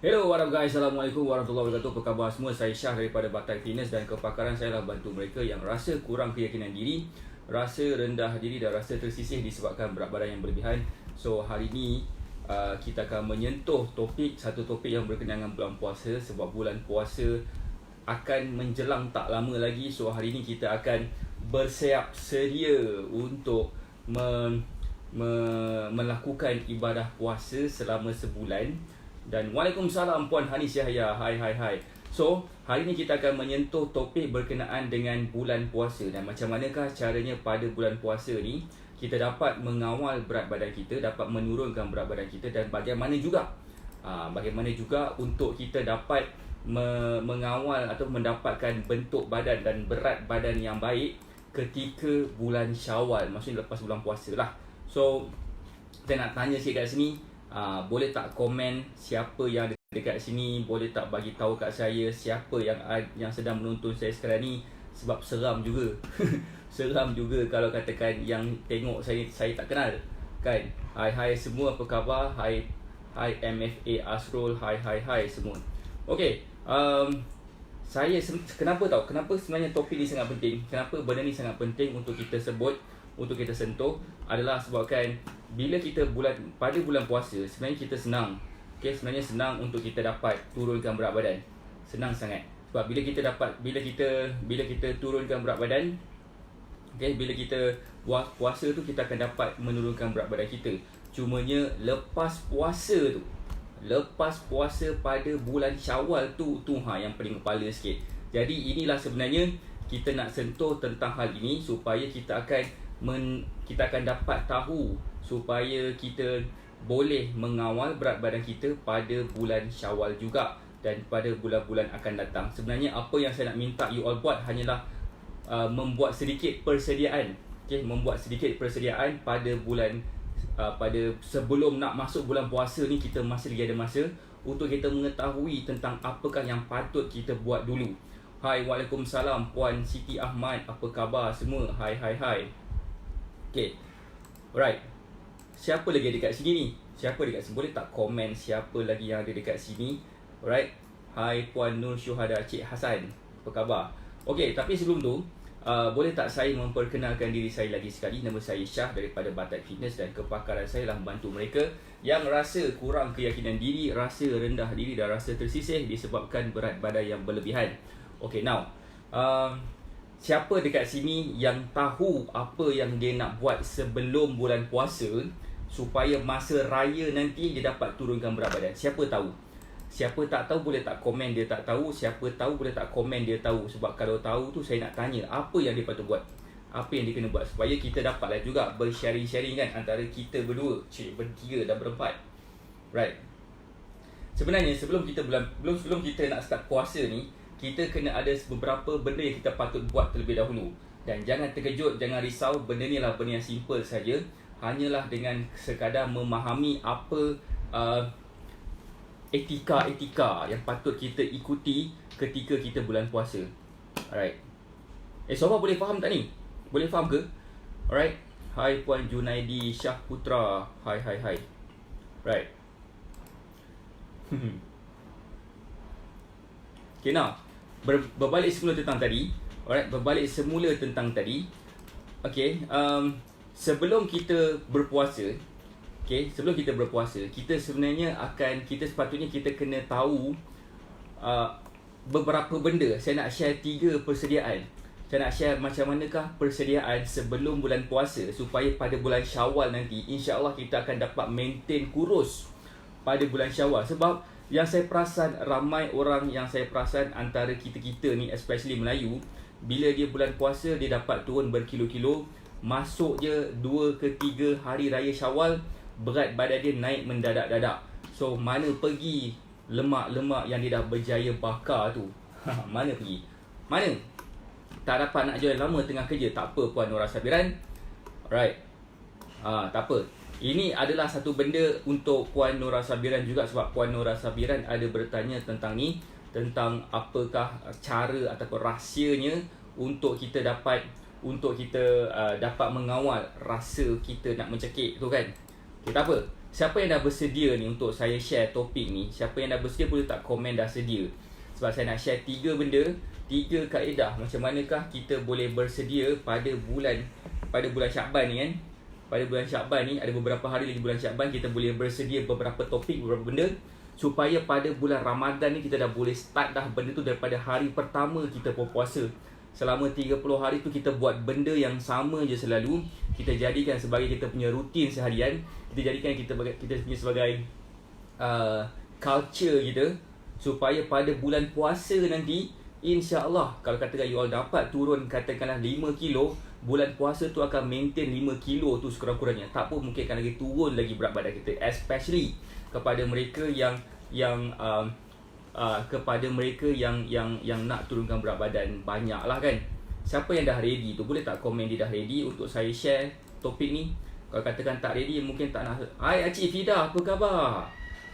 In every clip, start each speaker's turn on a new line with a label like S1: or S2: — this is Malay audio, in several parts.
S1: Hello, what up guys? Assalamualaikum warahmatullahi wabarakatuh. Apa khabar semua? Saya Syah daripada Batai Fitness dan kepakaran saya adalah bantu mereka yang rasa kurang keyakinan diri, rasa rendah diri dan rasa tersisih disebabkan berat badan yang berlebihan. So, hari ini kita akan menyentuh satu topik yang berkenaan dengan bulan puasa sebab bulan puasa akan menjelang tak lama lagi. So, hari ini kita akan bersiap sedia untuk melakukan ibadah puasa selama sebulan. Dan Waalaikumsalam Puan Hanis Yahya. Hai. So, hari ini kita akan menyentuh topik berkenaan dengan bulan puasa dan macam manakah caranya pada bulan puasa ni kita dapat mengawal berat badan kita, dapat menurunkan berat badan kita, dan bagaimana juga untuk kita dapat mengawal atau mendapatkan bentuk badan dan berat badan yang baik ketika bulan Syawal, maksudnya lepas bulan puasa lah. So, saya nak tanya sikit kat sini, boleh tak komen siapa yang ada dekat sini, boleh tak bagi tahu kat saya siapa yang sedang menonton saya sekarang ni, sebab seram juga. Seram juga kalau katakan yang tengok saya tak kenal kan. Hai semua, apa khabar? Hai MFA Asrul, hai semua. Okey, saya kenapa sebenarnya topik ni sangat penting, kenapa benda ni sangat penting untuk kita sebut, untuk kita sentuh, adalah sebabkan bila kita pada bulan puasa sebenarnya kita senang. Okey, sebenarnya senang untuk kita dapat turunkan berat badan. Senang sangat. Sebab bila kita turunkan berat badan, okey, bila kita puasa tu kita akan dapat menurunkan berat badan kita. Cumanya lepas puasa pada bulan Syawal tu yang paling kepala sikit. Jadi inilah sebenarnya kita nak sentuh tentang hal ini supaya kita akan dapat tahu supaya kita boleh mengawal berat badan kita pada bulan Syawal juga dan pada bulan-bulan akan datang. Sebenarnya apa yang saya nak minta you all buat hanyalah membuat sedikit persediaan. Okey, membuat sedikit persediaan pada sebelum nak masuk bulan puasa ni, kita masih lagi ada masa untuk kita mengetahui tentang apakah yang patut kita buat dulu. Hai, Waalaikumsalam Puan Siti Ahmad, apa khabar semua? Hai. Okey. Alright. Siapa lagi dekat sini ni? Boleh tak komen siapa lagi yang ada dekat sini? Alright. Hai Puan Nur Syuhada, Cik Hasan, apa khabar? Okey, tapi sebelum tu, boleh tak saya memperkenalkan diri saya lagi sekali? Nama saya Syah daripada Batai Fitness dan kepakaran saya lah membantu mereka yang rasa kurang keyakinan diri, rasa rendah diri dan rasa tersisih disebabkan berat badan yang berlebihan. Okay, now siapa dekat sini yang tahu apa yang dia nak buat sebelum bulan puasa supaya masa raya nanti dia dapat turunkan berat badan? Siapa tahu? Siapa tak tahu boleh tak komen dia tak tahu. Siapa tahu boleh tak komen dia tahu. Sebab kalau tahu tu saya nak tanya apa yang dia patut buat, apa yang dia kena buat supaya kita dapatlah juga bersharing-sharing kan antara kita berdua, bertiga dan berempat. Right. Sebenarnya sebelum kita nak start puasa ni, kita kena ada beberapa benda yang kita patut buat terlebih dahulu. Dan jangan terkejut, jangan risau, benda ni lah benda yang simple saja. Hanyalah dengan sekadar memahami apa etika yang patut kita ikuti ketika kita bulan puasa. Alright. Sofa boleh faham tak ni? Boleh faham ke? Alright. Hai Puan Junaidi Syah Putra. Hai. Right. Okay, now berbalik semula tentang tadi. Alright, Okay, sebelum kita berpuasa, kita sebenarnya sepatutnya kita kena tahu beberapa benda. Saya nak share 3 persediaan. Saya nak share macam manakah persediaan sebelum bulan puasa supaya pada bulan Syawal nanti insya-Allah kita akan dapat maintain kurus pada bulan Syawal. Sebab yang saya perasan, ramai orang yang saya perasan antara kita ni, especially Melayu, bila dia bulan puasa dia dapat turun berkilo-kilo. Masuk je 2 ke 3 hari raya Syawal, berat badan dia naik mendadak-dadak. So mana pergi lemak-lemak yang dia dah berjaya bakar tu? Mana pergi? Mana? Tak dapat nak jual lama tengah kerja. Tak apa Puan Nora Sabiran. Alright. Tak apa. Ini adalah satu benda untuk Puan Nora Sabiran juga, sebab Puan Nora Sabiran ada bertanya tentang ni, tentang apakah cara ataupun rahsianya untuk kita dapat mengawal rasa kita nak mencekik tu kan. Okay, tak apa. siapa yang dah bersedia ni untuk saya share topik ni? Siapa yang dah bersedia boleh tak komen dah sedia? Sebab saya nak share 3 benda, 3 kaedah macam manakah kita boleh bersedia pada bulan Syakban ni kan. Pada bulan Syakban ni, ada beberapa hari lagi bulan Syakban, kita boleh bersedia beberapa topik, beberapa benda, supaya pada bulan Ramadan ni kita dah boleh start dah benda tu daripada hari pertama kita berpuasa. Selama 30 hari tu kita buat benda yang sama je selalu. Kita jadikan sebagai kita punya rutin seharian. Kita jadikan kita punya sebagai culture kita, supaya pada bulan puasa nanti, insya-Allah, kalau katakan you all dapat turun katakanlah 5 kilo, bulan puasa tu akan maintain 5 kilo tu sekurang-kurangnya. Tak pun mungkin akan lagi turun lagi berat badan kita, especially kepada mereka yang nak turunkan berat badan banyak lah kan. Siapa yang dah ready tu boleh tak komen dia dah ready untuk saya share topik ni. Kalau katakan tak ready, mungkin tak nak. Hai Acik Fidah, apa khabar?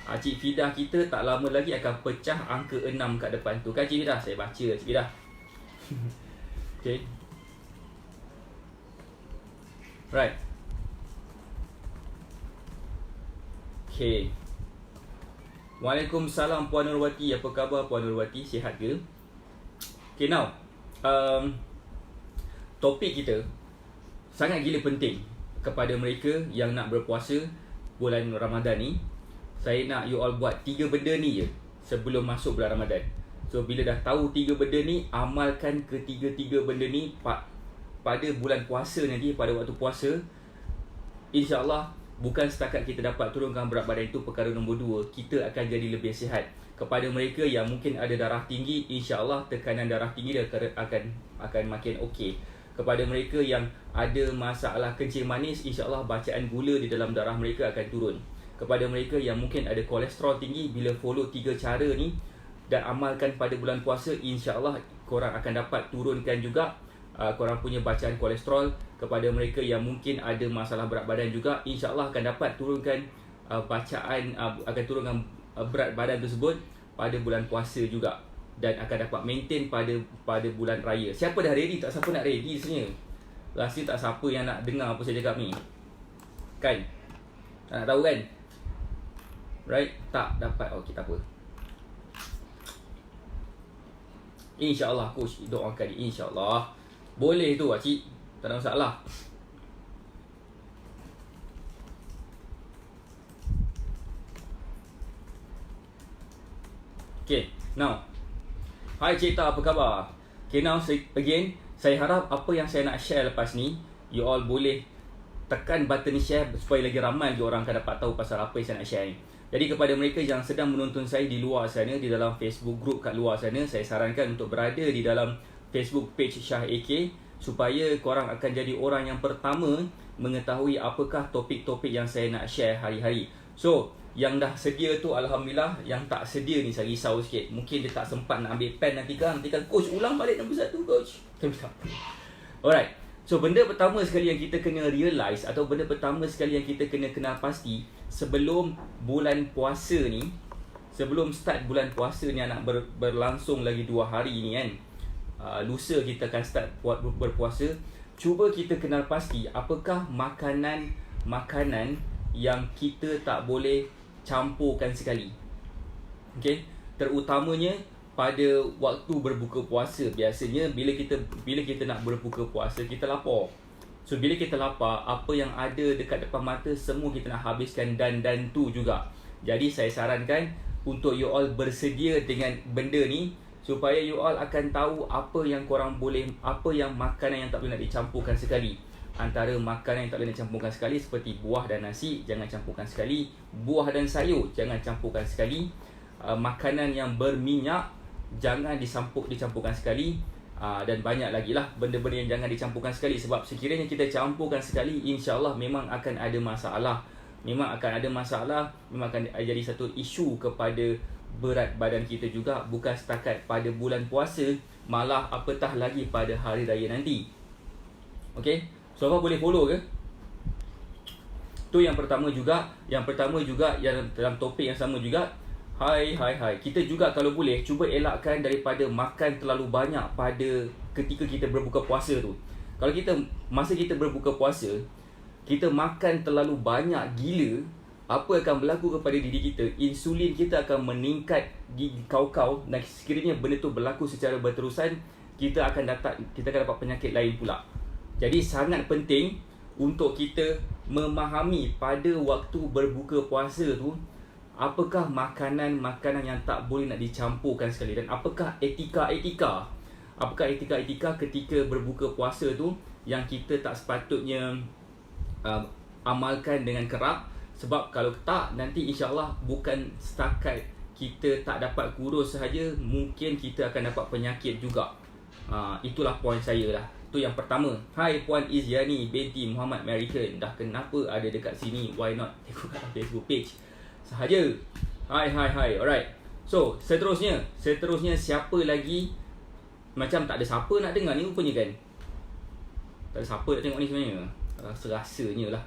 S1: Acik Fidah kita tak lama lagi akan pecah angka 6 kat depan tu kan Acik Fidah? Saya baca Acik Fidah. Okay. Right. Okay. Waalaikumsalam Puan Nurwati. Apa khabar Puan Nurwati? Sihat ke? Okay, now topik kita sangat gila penting kepada mereka yang nak berpuasa bulan Ramadan ni. Saya nak you all buat 3 benda ni je sebelum masuk bulan Ramadan. So bila dah tahu 3 benda ni, amalkan ketiga-tiga benda ni pada bulan puasa nanti, pada waktu puasa. InsyaAllah bukan setakat kita dapat turunkan berat badan, itu perkara nombor 2, kita akan jadi lebih sihat. Kepada mereka yang mungkin ada darah tinggi, insya-Allah tekanan darah tinggi dia akan makin okey. Kepada mereka yang ada masalah kencing manis, insya-Allah bacaan gula di dalam darah mereka akan turun. Kepada mereka yang mungkin ada kolesterol tinggi, bila follow 3 cara ni dan amalkan pada bulan puasa, insya-Allah korang akan dapat turunkan juga korang punya bacaan kolesterol. Kepada mereka yang mungkin ada masalah berat badan juga, insya-Allah akan dapat turunkan akan turunkan berat badan tersebut pada bulan puasa juga, dan akan dapat maintain pada bulan raya. Siapa dah ready? Tak siapa nak ready sebenarnya. Rasanya tak siapa yang nak dengar apa saya cakap ni. Kan? Tak nak tahu kan? Right? Tak dapat. Okey, tak apa. InsyaAllah coach doakan dia. InsyaAllah. Boleh tu Acik. Tak ada masalah. Okay, now. Hai Cita, apa khabar? Okay, now again, saya harap apa yang saya nak share lepas ni, you all boleh tekan button share supaya lagi ramai lagi orang akan dapat tahu pasal apa yang saya nak share ni. Jadi kepada mereka yang sedang menonton saya di luar sana, di dalam Facebook group kat luar sana, saya sarankan untuk berada di dalam Facebook page Syah AK, supaya korang akan jadi orang yang pertama mengetahui apakah topik-topik yang saya nak share hari-hari. So, yang dah sedia tu Alhamdulillah. Yang tak sedia ni saya risau sikit. Mungkin dia tak sempat nak ambil pen nanti kan coach ulang balik nombor 1 coach. Alright. So benda pertama sekali yang kita kena realise, atau benda pertama sekali yang kita kena kenal pasti sebelum bulan puasa ni, sebelum start bulan puasa ni nak berlangsung lagi 2 hari ni kan, lusa kita akan start berpuasa. Cuba kita kenal pasti apakah makanan yang kita tak boleh campurkan sekali. Okay? Terutamanya pada waktu berbuka puasa. Biasanya bila kita nak berbuka puasa, kita lapar. So bila kita lapar, apa yang ada dekat depan mata semua kita nak habiskan, dan tu juga. Jadi saya sarankan untuk you all bersedia dengan benda ni, supaya you all akan tahu apa yang korang boleh, apa yang makanan yang tak boleh nak dicampurkan sekali. Antara makanan yang tak boleh nak campurkan sekali seperti buah dan nasi, jangan campurkan sekali. Buah dan sayur, jangan campurkan sekali. Makanan yang berminyak, jangan dicampurkan sekali. Dan banyak lagi lah benda-benda yang jangan dicampurkan sekali. Sebab sekiranya kita campurkan sekali, insya-Allah memang akan ada masalah. Memang akan jadi satu isu kepada berat badan kita juga. Bukan setakat pada bulan puasa, malah apatah lagi pada hari raya nanti. Okay? So apa boleh follow ke? Tu yang pertama juga. Yang dalam topik yang sama juga. Hai. Kita juga kalau boleh cuba elakkan daripada makan terlalu banyak pada ketika kita berbuka puasa tu. Kalau masa kita berbuka puasa, kita makan terlalu banyak gila, apa akan berlaku kepada diri kita? Insulin kita akan meningkat di kau-kau, dan sekiranya benda tu berlaku secara berterusan, kita akan dapat penyakit lain pula. Jadi sangat penting untuk kita memahami pada waktu berbuka puasa tu, apakah makanan-makanan yang tak boleh nak dicampurkan sekali, dan apakah etika-etika ketika berbuka puasa tu yang kita tak sepatutnya amalkan dengan kerap. Sebab kalau tak, nanti insyaAllah bukan setakat kita tak dapat kurus sahaja, mungkin kita akan dapat penyakit juga. Itulah poin saya lah. Itu yang pertama. Hai Puan Izyani binti Muhammad American, dah kenapa ada dekat sini? Why not tengok kat Facebook page sahaja. Hai. Alright. So seterusnya siapa lagi? Macam tak ada siapa nak dengar ni rupanya kan. Tak ada siapa nak tengok ni sebenarnya. Rasanya lah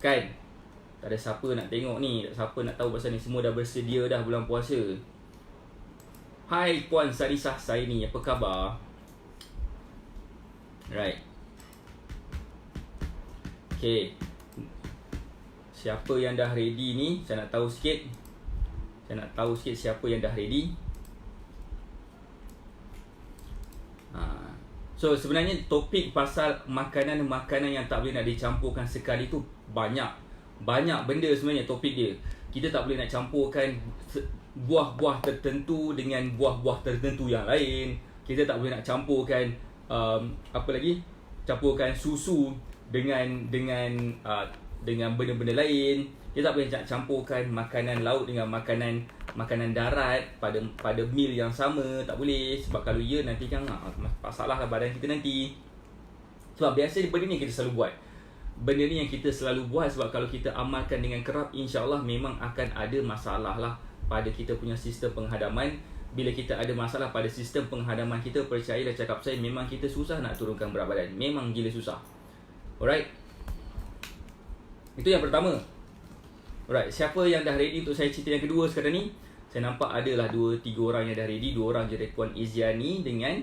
S1: kan, tak ada siapa nak tengok ni, tak ada siapa nak tahu pasal ni. Semua dah bersedia dah bulan puasa. Hai Puan Sarisah Saini, apa khabar? Right. Okay, siapa yang dah ready ni? Saya nak tahu sikit siapa yang dah ready. So sebenarnya topik pasal makanan-makanan yang tak boleh nak dicampurkan sekali tu banyak benda sebenarnya topik dia. Kita tak boleh nak campurkan buah-buah tertentu dengan buah-buah tertentu yang lain. Kita tak boleh nak campurkan campurkan susu dengan benda-benda lain. Kita tak boleh nak campurkan makanan laut dengan makanan darat pada meal yang sama. Tak boleh. Sebab kalau ya, nanti kan masalah lah badan kita nanti. Sebab biasa benda ni kita selalu buat. Sebab kalau kita amalkan dengan kerap, insyaAllah memang akan ada masalah lah pada kita punya sistem penghadaman. Bila kita ada masalah pada sistem penghadaman kita, percayalah cakap saya, memang kita susah nak turunkan berat badan. Memang gila susah. Alright. Itu yang pertama. Alright, siapa yang dah ready untuk saya cerita yang kedua sekarang ni? Saya nampak adalah 2-3 orang yang dah ready. 2 orang je, Puan Izyani dengan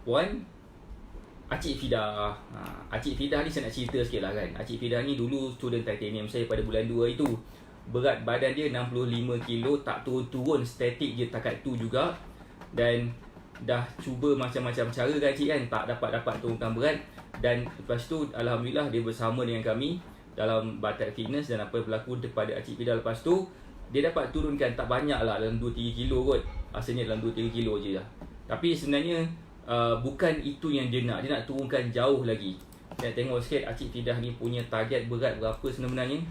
S1: Puan Acik Fidah. Acik Fidah ni saya nak cerita sikit lah kan. Acik Fidah ni dulu student titanium saya pada bulan 2 itu. Berat badan dia 65 kilo, tak turun-turun, statik je takat tu juga. Dan dah cuba macam-macam cara kan cik kan, tak dapat turunkan berat. Dan lepas tu alhamdulillah dia bersama dengan kami dalam Batat Fitness, dan apa yang berlaku daripada Acik Fidah lepas tu, dia dapat turunkan tak banyak lah, dalam 2-3 kilo kot. Asalnya dalam 2-3 kilo je lah. Tapi sebenarnya bukan itu yang dia nak turunkan jauh lagi. Saya tengok sikit Acik Fidah ni punya target berat berapa sebenarnya.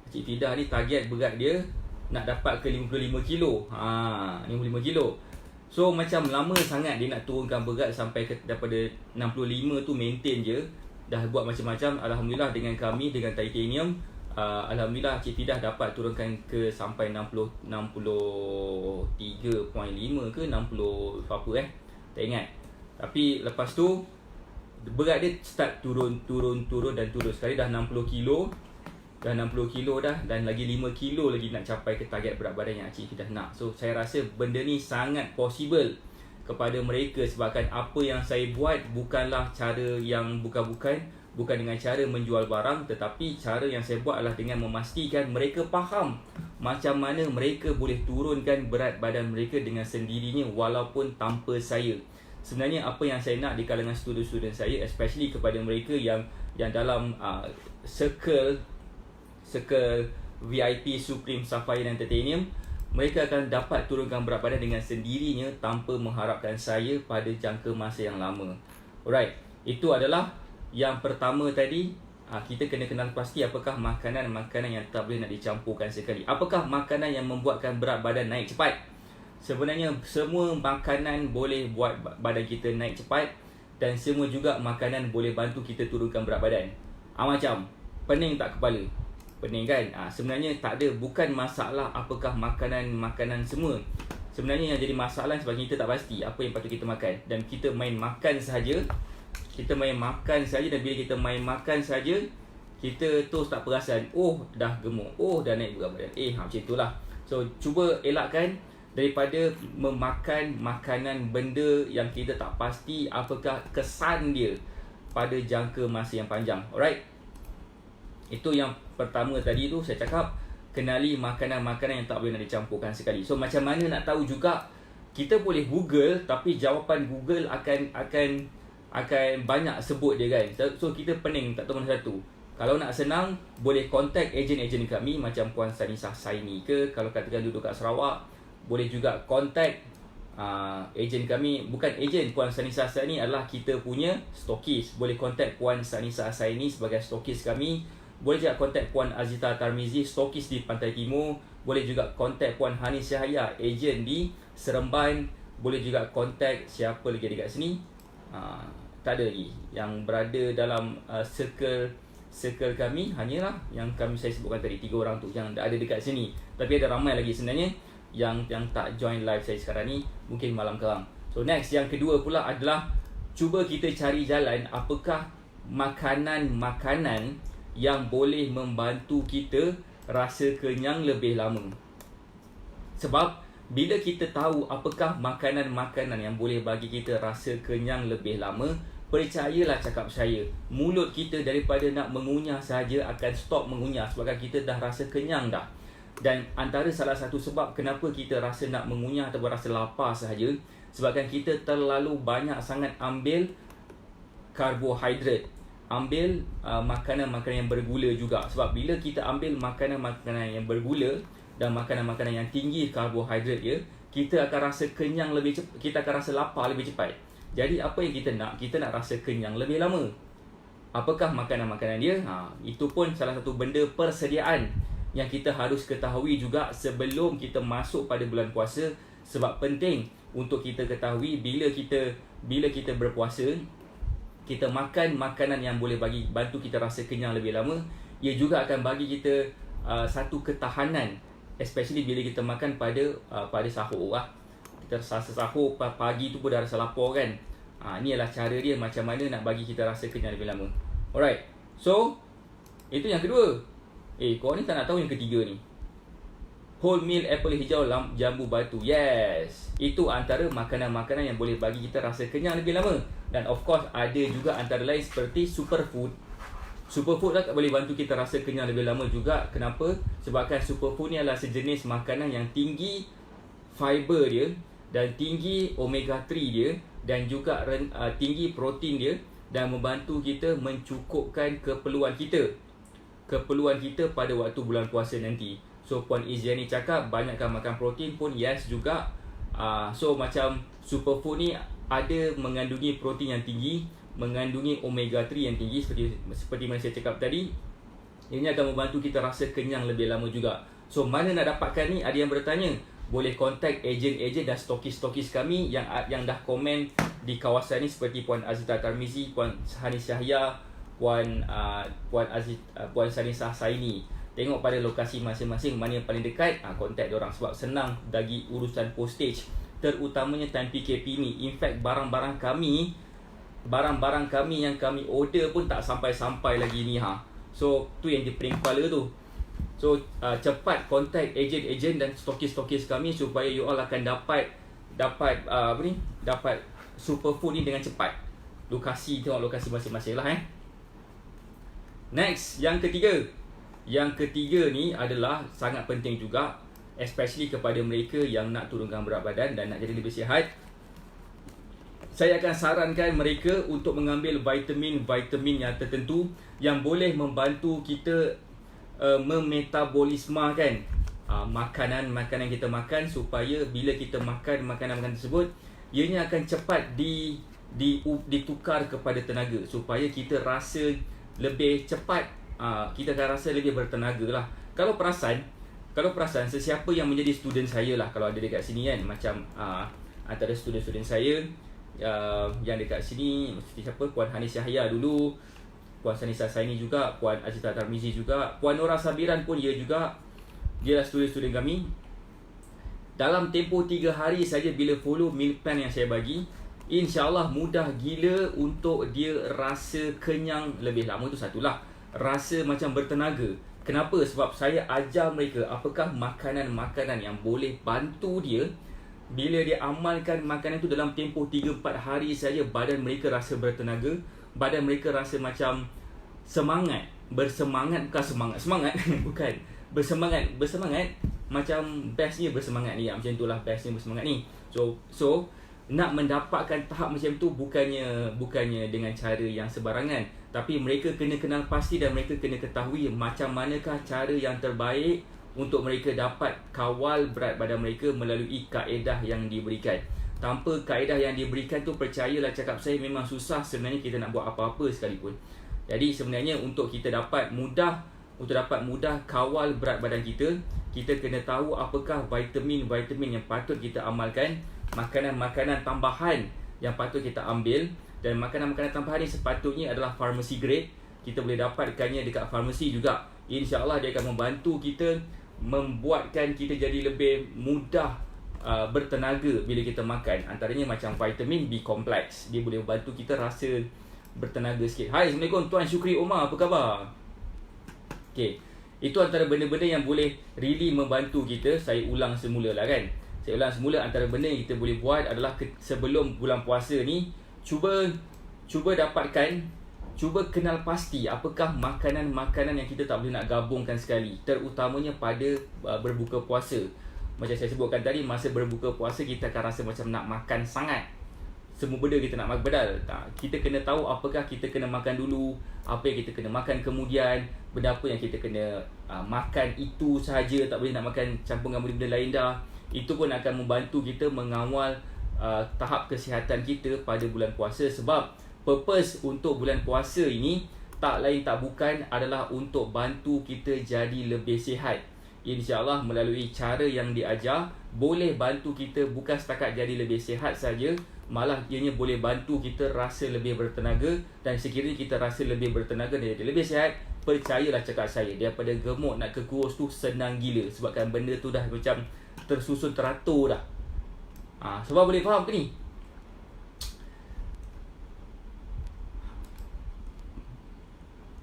S1: Acik Fidah ni target berat dia nak dapat ke 55 kilo. 55 kilo. So macam lama sangat dia nak turunkan berat sampai daripada 65 tu maintain je. Dah buat macam-macam. Alhamdulillah dengan kami, dengan titanium, alhamdulillah Cik Fidah dapat turunkan ke sampai 63.5 ke 60 apa tak ingat. Tapi lepas tu berat dia start turun. Sekali dah 60 kilo dah, dan lagi 5 kilo lagi nak capai ke target berat badan yang Cik Fidah nak. So saya rasa benda ni sangat possible kepada mereka, sebabkan apa yang saya buat bukanlah cara yang bukan dengan cara menjual barang, tetapi cara yang saya buat adalah dengan memastikan mereka faham macam mana mereka boleh turunkan berat badan mereka dengan sendirinya walaupun tanpa saya. Sebenarnya apa yang saya nak di kalangan student-student saya, especially kepada mereka yang dalam circle VIP Supreme Sapphire dan Titanium, mereka akan dapat turunkan berat badan dengan sendirinya tanpa mengharapkan saya pada jangka masa yang lama. Alright, itu adalah yang pertama tadi. Kita kena kenal pasti apakah makanan-makanan yang tak boleh nak dicampurkan sekali. Apakah makanan yang membuatkan berat badan naik cepat? Sebenarnya semua makanan boleh buat badan kita naik cepat, dan semua juga makanan boleh bantu kita turunkan berat badan. Macam pening tak kepala? Pening kan? Sebenarnya tak ada, bukan masalah apakah makanan semua. Sebenarnya yang jadi masalah sebab kita tak pasti apa yang patut kita makan, dan kita main makan saja. Dan bila kita main makan saja, kita terus tak perasan, dah gemuk, dah naik berat badan. Macam itulah. So cuba elakkan daripada memakan makanan benda yang kita tak pasti apakah kesan dia pada jangka masa yang panjang. Alright. Itu yang pertama tadi tu saya cakap, kenali makanan-makanan yang tak boleh nak dicampurkan sekali. So macam mana nak tahu juga? Kita boleh Google, tapi jawapan Google akan banyak sebut dia kan. So kita pening tak tahu mana satu. Kalau nak senang, boleh contact ejen-ejen kami macam Puan Sanisah Saini ke, kalau katakan duduk kat Sarawak, boleh juga contact ejen kami. Bukan ejen, Puan Sanisah Saini adalah kita punya stokis. Boleh contact Puan Sanisah Saini sebagai stokis kami. Boleh juga contact Puan Azita Tarmizi, stokis di Pantai Timur. Boleh juga contact Puan Hanis Yahya, ejen di Seremban. Boleh juga contact siapa lagi dekat sini? Tak ada lagi. Yang berada dalam circle kami hanyalah yang saya sebutkan tadi, 3 orang tu yang ada dekat sini. Tapi ada ramai lagi sebenarnya yang tak join live saya sekarang ni, mungkin malam kelam. So next, yang kedua pula adalah cuba kita cari jalan apakah makanan-makanan yang boleh membantu kita rasa kenyang lebih lama. Sebab bila kita tahu apakah makanan-makanan yang boleh bagi kita rasa kenyang lebih lama, percayalah cakap saya, mulut kita daripada nak mengunyah saja akan stop mengunyah sebabkan kita dah rasa kenyang dah. Dan antara salah satu sebab kenapa kita rasa nak mengunyah atau rasa lapar sahaja, sebabkan kita terlalu banyak sangat ambil karbohidrat, ambil makanan-makanan yang bergula juga. Sebab bila kita ambil makanan-makanan yang bergula dan makanan-makanan yang tinggi karbohidrat dia, kita akan rasa kenyang lebih cepat, kita akan rasa lapar lebih cepat. Jadi apa yang kita nak? Kita nak rasa kenyang lebih lama. Apakah makanan-makanan dia? Itu pun salah satu benda persediaan yang kita harus ketahui juga sebelum kita masuk pada bulan puasa. Sebab penting untuk kita ketahui bila kita berpuasa, kita makan makanan yang boleh bantu kita rasa kenyang lebih lama. Ia juga akan bagi kita satu ketahanan, especially bila kita makan pada sahur lah. Kita rasa sahur pagi tu pun dah rasa lapar kan. Ni adalah cara dia macam mana nak bagi kita rasa kenyang lebih lama. Alright, so itu yang kedua. Kau ni tak nak tahu yang ketiga ni. Wholemeal apple hijau jambu batu. Yes, itu antara makanan-makanan yang boleh bagi kita rasa kenyang lebih lama. Dan of course ada juga antara lain seperti superfood. Superfood lah boleh bantu kita rasa kenyang lebih lama juga. Kenapa? Sebabkan superfood ni adalah sejenis makanan yang tinggi fiber dia dan tinggi omega 3 dia dan juga tinggi protein dia, dan membantu kita mencukupkan keperluan kita pada waktu bulan puasa nanti. So Puan Iziani cakap banyakkan makan protein pun yes juga. So macam superfood ni ada mengandungi protein yang tinggi, mengandungi omega 3 yang tinggi seperti mana saya cakap tadi. Ini akan membantu kita rasa kenyang lebih lama juga. So mana nak dapatkan ni? Ada yang bertanya. Boleh contact ejen-ejen dan stokis-stokis kami yang dah komen di kawasan ni seperti Puan Azita Tarmizi, Puan Hanis Yahya, Puan Sanisah Saini. Tengok pada lokasi masing-masing mana yang paling dekat, contact diorang sebab senang bagi urusan postage, terutamanya time PKP ni. In fact barang-barang kami yang kami order pun tak sampai-sampai lagi ni So tu yang dia pening kepala tu. So cepat contact ejen-ejen dan stokis-stokis kami supaya you all akan dapat superfood ni dengan cepat. Tengok lokasi masing-masing lah Next, yang ketiga. Yang ketiga ni adalah sangat penting juga, especially kepada mereka yang nak turunkan berat badan dan nak jadi lebih sihat. Saya akan sarankan mereka untuk mengambil vitamin yang tertentu yang boleh membantu kita memetabolismakan makanan-makanan kita makan, supaya bila kita makan makanan-makanan tersebut, ianya akan cepat ditukar kepada tenaga, supaya kita rasa lebih cepat, kita akan rasa lebih bertenaga lah. Kalau perasan sesiapa yang menjadi student saya lah, kalau ada dekat sini kan, macam antara student-student saya yang dekat sini, mesti siapa, Puan Hanis Yahya dulu, Puan Sanisah Saini juga, Puan Azita Tarmizi juga, Puan Nora Sabiran pun dia adalah student-student kami. Dalam tempoh 3 hari saja bila follow meal plan yang saya bagi, InsyaAllah mudah gila untuk dia rasa kenyang lebih lama. Itu satulah, rasa macam bertenaga. Kenapa? Sebab saya ajar mereka apakah makanan-makanan yang boleh bantu dia. Bila dia amalkan makanan itu dalam tempoh 3-4 hari saja, badan mereka rasa bertenaga, badan mereka rasa macam semangat bersemangat, bukan semangat bukan bersemangat macam bestnya bersemangat ni, macam itulah bestnya bersemangat ni. So nak mendapatkan tahap macam tu bukannya dengan cara yang sebarangan, tapi mereka kena kenal pasti dan mereka kena ketahui macam manakah cara yang terbaik untuk mereka dapat kawal berat badan mereka melalui kaedah yang diberikan. Tanpa kaedah yang diberikan tu, percayalah cakap saya, memang susah sebenarnya kita nak buat apa-apa sekalipun. Jadi sebenarnya untuk kita dapat mudah kawal berat badan kita, kita kena tahu apakah vitamin-vitamin yang patut kita amalkan, makanan-makanan tambahan yang patut kita ambil, dan makanan-makanan tambahan ni sepatutnya adalah pharmacy grade. Kita boleh dapatkannya dekat farmasi juga. InsyaAllah dia akan membantu kita, membuatkan kita jadi lebih mudah bertenaga bila kita makan. Antaranya macam vitamin B complex, dia boleh bantu kita rasa bertenaga sikit. Hai, Assalamualaikum Tuan Syukri Omar, apa khabar? Okay, itu antara benda-benda yang boleh really membantu kita. Saya ulang semula lah kan. Antara benda yang kita boleh buat adalah sebelum bulan puasa ni, cuba kenal pasti apakah makanan-makanan yang kita tak boleh nak gabungkan sekali, terutamanya pada berbuka puasa. Macam saya sebutkan tadi, masa berbuka puasa kita akan rasa macam nak makan sangat. Semua benda kita nak makan bedal. Kita kena tahu apakah kita kena makan dulu, apa yang kita kena makan kemudian, benda apa yang kita kena makan itu sahaja, tak boleh nak makan campur dengan benda-benda lain dah. Itu pun akan membantu kita mengawal tahap kesihatan kita pada bulan puasa. Sebab purpose untuk bulan puasa ini tak lain tak bukan adalah untuk bantu kita jadi lebih sihat. InsyaAllah melalui cara yang diajar boleh bantu kita bukan setakat jadi lebih sihat saja, malah ianya boleh bantu kita rasa lebih bertenaga. Dan sekiranya kita rasa lebih bertenaga dan jadi lebih sihat, percayalah cakap saya, daripada gemuk nak ke kurus tu senang gila. Sebabkan benda tu dah macam tersusun teratur dah. Sebab boleh faham ke ni?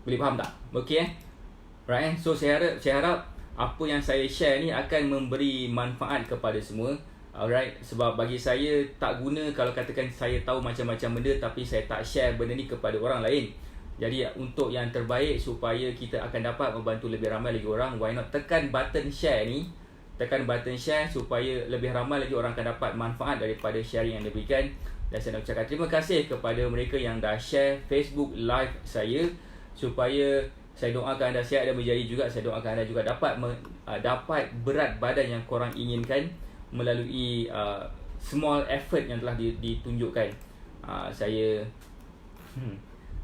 S1: Boleh faham tak? Okey right. So saya harap apa yang saya share ni akan memberi manfaat kepada semua. Alright, sebab bagi saya tak guna kalau katakan saya tahu macam-macam benda tapi saya tak share benda ni kepada orang lain. Jadi untuk yang terbaik supaya kita akan dapat membantu lebih ramai lagi orang, why not tekan button share ni. Tekan button share supaya lebih ramai lagi orang akan dapat manfaat daripada sharing yang diberikan. Dan saya nak ucapkan terima kasih kepada mereka yang dah share Facebook live saya, supaya saya doakan anda sihat dan berjaya juga. Saya doakan anda juga dapat berat badan yang korang inginkan melalui small effort yang telah ditunjukkan.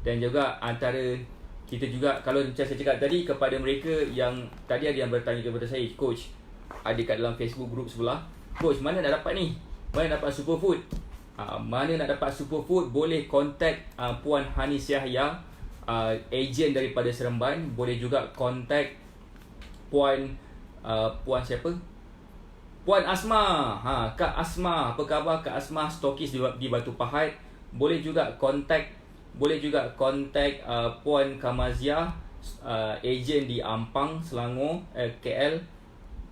S1: Dan juga antara kita juga, kalau macam saya cakap tadi, kepada mereka yang tadi ada yang bertanya kepada saya, Coach, ada kat dalam Facebook group sebelah, Coach, mana nak dapat ni? Mana nak dapat superfood? Mana nak dapat superfood? Boleh contact Puan Hanis Yahya, ejen daripada Seremban. Boleh juga contact Puan siapa? Puan Asma. Kak Asma, apa khabar Kak Asma, stokis di Batu Pahat. Boleh juga contact Puan Kamazia, ejen di Ampang, Selangor, KL.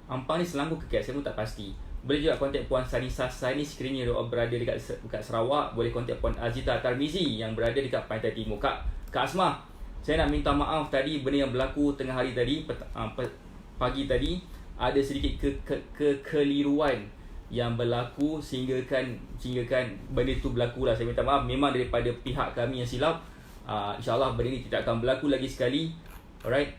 S1: Ampang ni Selangor ke KL, saya pun tak pasti. Boleh juga kontak Puan Sanisa Sani sekiranya berada dekat Sarawak. Boleh kontak Puan Azita Tarmizi yang berada dekat Pantai Timur. Kak Asma, saya nak minta maaf tadi benda yang berlaku tengah hari tadi, pagi tadi, ada sedikit kekeliruan yang berlaku sehinggakan benda itu berlaku lah. Saya minta maaf, memang daripada pihak kami yang silap. InsyaAllah benda ini tidak akan berlaku lagi sekali. Alright.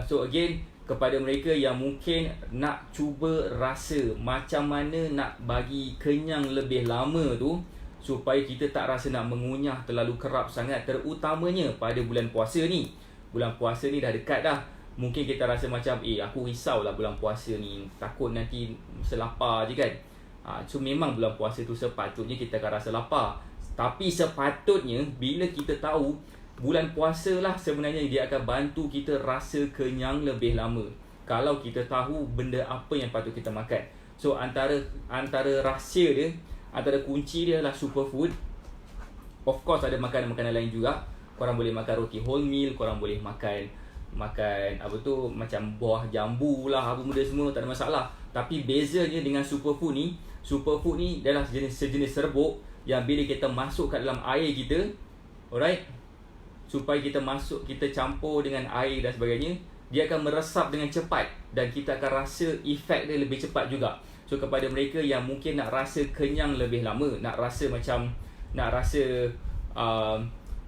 S1: So again, kepada mereka yang mungkin nak cuba rasa macam mana nak bagi kenyang lebih lama tu, supaya kita tak rasa nak mengunyah terlalu kerap sangat, terutamanya pada bulan puasa ni. Bulan puasa ni dah dekat dah. Mungkin kita rasa macam aku risau lah bulan puasa ni, takut nanti selapar je kan. So memang bulan puasa tu sepatutnya kita akan rasa lapar. Tapi sepatutnya bila kita tahu bulan puasa lah sebenarnya dia akan bantu kita rasa kenyang lebih lama, kalau kita tahu benda apa yang patut kita makan. So antara rahsia dia, antara kunci dia adalah superfood. Of course ada makanan-makanan lain juga. Korang boleh makan roti wholemeal, korang boleh makan macam buah jambu lah, apa benda semua, tak ada masalah. Tapi bezanya dengan superfood ni adalah sejenis serbuk yang bila kita masuk kat dalam air kita, alright, supaya kita campur dengan air dan sebagainya, dia akan meresap dengan cepat dan kita akan rasa efek dia lebih cepat juga. So kepada mereka yang mungkin nak rasa kenyang lebih lama, nak rasa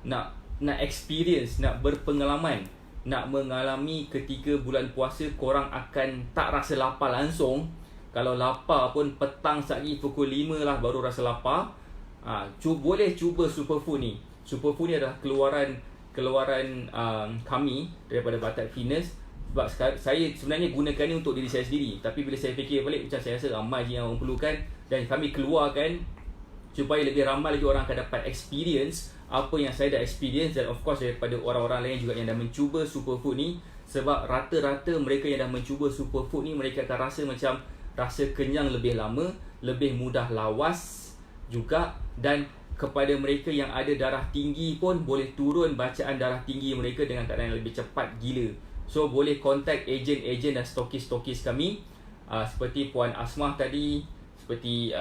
S1: nak experience, nak berpengalaman, nak mengalami ketika bulan puasa korang akan tak rasa lapar langsung. Kalau lapar pun petang lagi pukul 5 lah baru rasa lapar. Boleh cuba superfood ni. Superfood ni adalah keluaran kami daripada Batak Fitness. Sebab saya sebenarnya gunakan ni untuk diri saya sendiri, tapi bila saya fikir balik, macam saya rasa ramai je yang orang perlukan, dan kami keluarkan supaya lebih ramai lagi orang akan dapat experience apa yang saya dah experience, dan of course daripada orang-orang lain juga yang dah mencuba superfood ni. Sebab rata-rata mereka yang dah mencuba superfood ni, mereka akan rasa macam rasa kenyang lebih lama, lebih mudah lawas juga, dan kepada mereka yang ada darah tinggi pun boleh turun bacaan darah tinggi mereka dengan keadaan yang lebih cepat gila. So boleh contact ejen-ejen dan stokis-stokis kami, seperti Puan Asmah tadi, seperti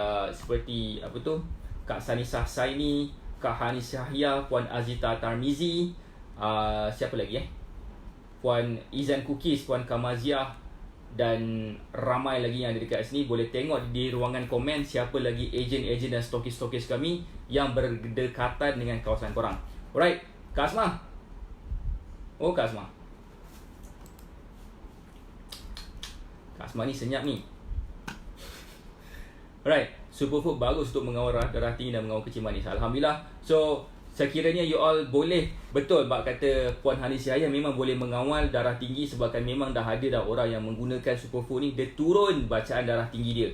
S1: Kak Sanisah Saini, Kak Hanis Syahia, Puan Azita Tarmizi, siapa lagi Puan Izan Cookies, Puan Kamaziah, dan ramai lagi yang ada dekat sini. Boleh tengok di ruangan komen siapa lagi ejen-ejen dan stokis-stokis kami yang berdekatan dengan kawasan korang. Alright, Kak Asmah. Kak Asmah. Kak Asmah ni senyap ni. Alright, superfood bagus untuk mengawal darah tinggi dan mengawal kencing manis. Alhamdulillah. So sekiranya you all boleh, betul bak kata Puan Hanis Yahya, memang boleh mengawal darah tinggi, sebabkan memang dah ada dah orang yang menggunakan superfood ni, dia turun bacaan darah tinggi dia.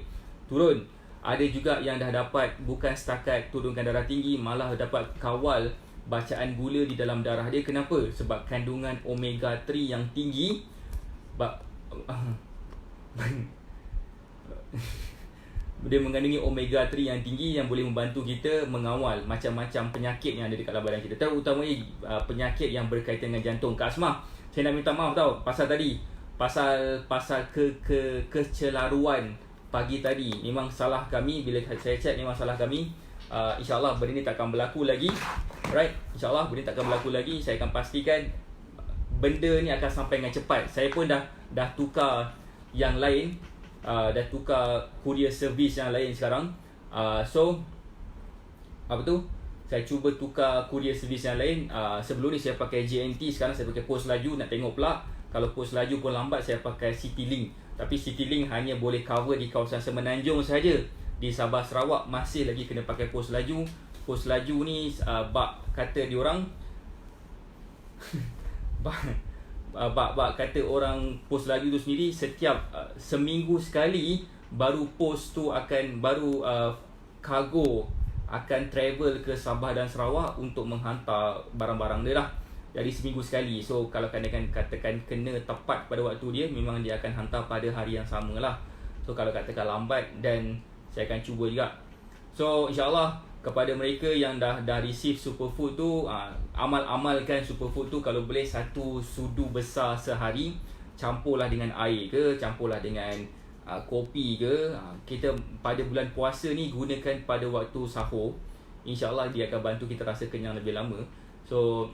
S1: Turun. Ada juga yang dah dapat bukan setakat turunkan darah tinggi, malah dapat kawal bacaan gula di dalam darah dia. Kenapa? Sebab kandungan omega 3 yang tinggi. Dia mengandungi omega 3 yang tinggi yang boleh membantu kita mengawal macam-macam penyakit yang ada dekat dalam badan kita, terutamanya penyakit yang berkaitan dengan jantung. Kak Asmah, saya nak minta maaf tau pasal tadi, pasal kecelaruan pagi tadi. Memang salah kami, bila saya cek memang salah kami. InsyaAllah benda ni takkan berlaku lagi. Right, InsyaAllah benda ni takkan berlaku lagi. Saya akan pastikan benda ni akan sampai dengan cepat. Saya pun dah tukar yang lain, dah tukar courier service yang lain sekarang. Saya cuba tukar courier service yang lain. Sebelum ni saya pakai JNT, sekarang saya pakai Post Laju. Nak tengok pula, kalau Post Laju pun lambat, saya pakai Citylink. Tapi Citylink hanya boleh cover di kawasan Semenanjung saja. Di Sabah Sarawak masih lagi kena pakai Post Laju. Post Laju ni kata diorang kata orang Post Laju tu sendiri, setiap seminggu sekali baru post tu akan kargo akan travel ke Sabah dan Sarawak untuk menghantar barang-barang dia lah. Jadi seminggu sekali. So kalau katakan kena tepat pada waktu dia, memang dia akan hantar pada hari yang sama lah. So kalau katakan lambat, dan saya akan cuba juga. So insyaAllah kepada mereka yang dah receive superfood tu, amalkan superfood tu. Kalau boleh 1 sudu besar sehari, campurlah dengan air ke, campurlah dengan kopi ke. Kita pada bulan puasa ni gunakan pada waktu sahur. InsyaAllah dia akan bantu kita rasa kenyang lebih lama. So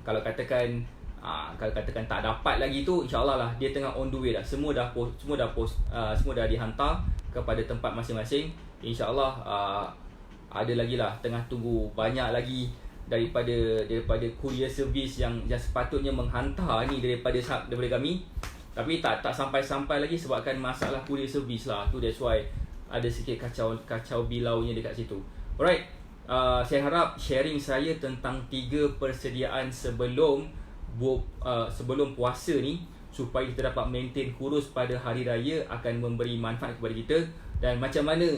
S1: kalau katakan tak dapat lagi tu, InsyaAllah lah dia tengah on the way dah. Semua dah dihantar kepada tempat masing-masing. InsyaAllah ada lagi lah, tengah tunggu banyak lagi daripada courier service yang sepatutnya menghantar ni daripada kami. Tapi tak sampai-sampai lagi sebabkan masalah courier service lah tu. That's why ada sikit kacau bilaunya dekat situ. Alright, saya harap sharing saya tentang 3 persediaan sebelum puasa ni, supaya kita dapat maintain kurus pada hari raya, akan memberi manfaat kepada kita. Dan macam mana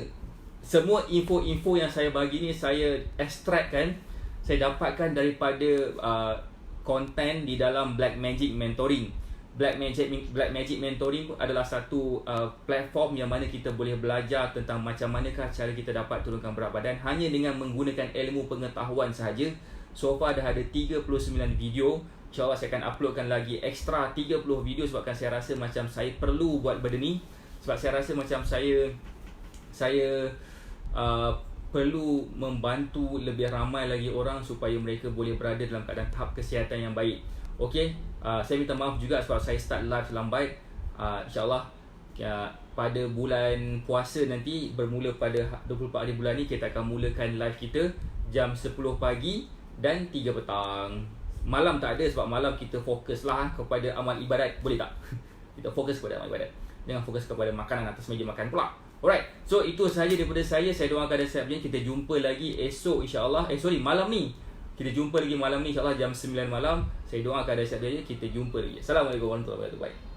S1: semua info-info yang saya bagi ni saya extractkan, saya dapatkan daripada konten di dalam Black Magic Mentoring. Black Magic Mentoring adalah satu platform yang mana kita boleh belajar tentang macam manakah cara kita dapat turunkan berat badan hanya dengan menggunakan ilmu pengetahuan sahaja. So far dah ada 39 video. InsyaAllah saya akan uploadkan lagi ekstra 30 video, sebabkan saya rasa macam saya perlu buat benda ni. Sebab saya rasa macam saya perlu membantu lebih ramai lagi orang supaya mereka boleh berada dalam keadaan tahap kesihatan yang baik. Okey, saya minta maaf juga sebab saya start live terlambat. InsyaAllah pada bulan puasa nanti, bermula pada 24 hari bulan ni, kita akan mulakan live kita jam 10 pagi dan 3 petang. Malam tak ada sebab malam kita fokuslah kepada amal ibadat. Boleh tak? Kita fokus kepada amal ibadat, jangan fokus kepada makanan atas meja makan pula. Alright, so itu sahaja daripada saya. Saya doakan dan saya berjanji kita jumpa lagi esok insyaAllah. Malam ni. Kita jumpa lagi malam ni insyaAllah jam 9 malam. Saya doakan dan saya berjanji kita jumpa lagi. Assalamualaikum warahmatullahi wabarakatuh. Bye.